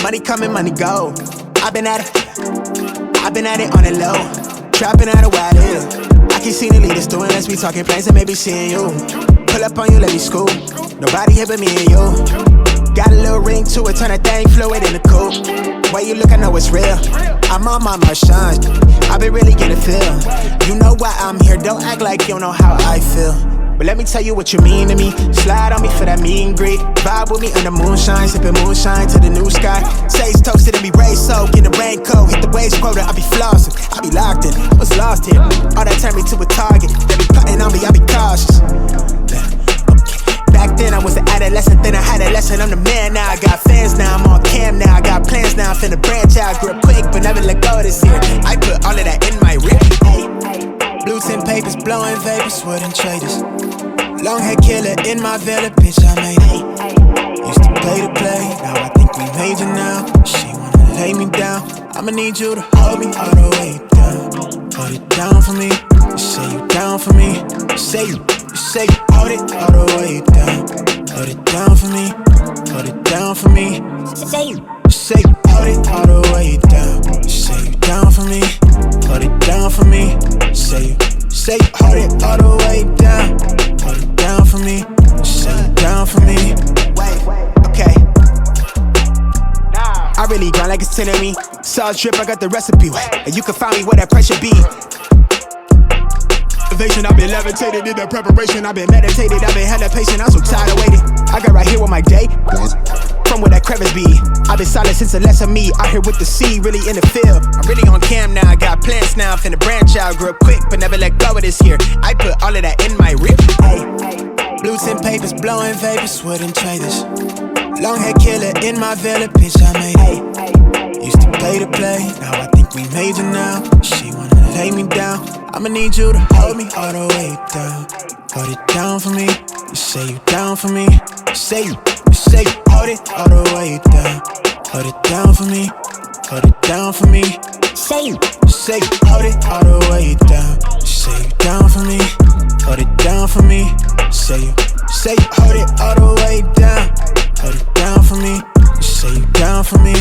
Money coming, money go. I've been at it on the low. Trapping out of wide is. I keep seeing the leaders doing less. We talking plans and maybe seeing you. Pull up on you, let me scoop. Nobody here but me and you. Got a little ring to it, turn that thing fluid in the coupe. Way you look, I know it's real. I'm on my shine. I been really getting feel. You know why I'm here, don't act like you don't know how I feel. But let me tell you what you mean to me. Slide on me for that meet and greet. Vibe with me under moonshine, sipping moonshine to the new sky. Sage toasted and be raised soaked in the raincoat. Hit the waves quota, I be flossing, I be locked in. I was lost here, all that turned me to a target. They be plotting on me, I be cautious. Back then I was an adolescent, then I had a lesson. I'm the man now, I got fans now, I'm on cam now. I got plans now, I'm finna branch out. Grew up quick, but never let go this year. I put all of that in my rip. Blue tin papers, blowing vapors, wouldn't trade us. Long hair killer in my villa, bitch, I made it. Used to play the play, now I think we major now. She wanna lay me down, I'ma need you to hold me all the way down. Hold it down for me, you say you down for me. You say you hold it all the way down. Hold it down for me, hold it down for me. You say you hold it all the way down. You say you down for me, hold it down for me. Say you hold it all the way down. Hold it down for me, say you down for me. Wait, okay. I really grind like it's 10 of me. Sauce drip, I got the recipe. And you can find me where that pressure be. Evasion, I've been levitated in the preparation. I've been meditated, I've been hella patient. I'm so tired of waiting. I got right here with my day. From where that crevice be. I've been solid since the less of me. Out here with the sea, really in the field. I'm really on cam now, I got plans now. I'm finna branch out, grew up quick, but never let go of this here. I put all of that in my rip. Hey. Blue tin papers, blowing vapors, wouldn't trade this. Long hair killer in my villa, bitch, I made it. Used to play the play, now I think we major now. She wanna lay me down, I'ma need you to hold me all the way down. Hold it down for me, you say you down for me. You say you hold it all the way down. Hold it down for me, hold it down for me. Say you hold it all the way down. You say you down for me, hold it down for me. Say you hold it all the way down. Hold it down for me, you say you down for me.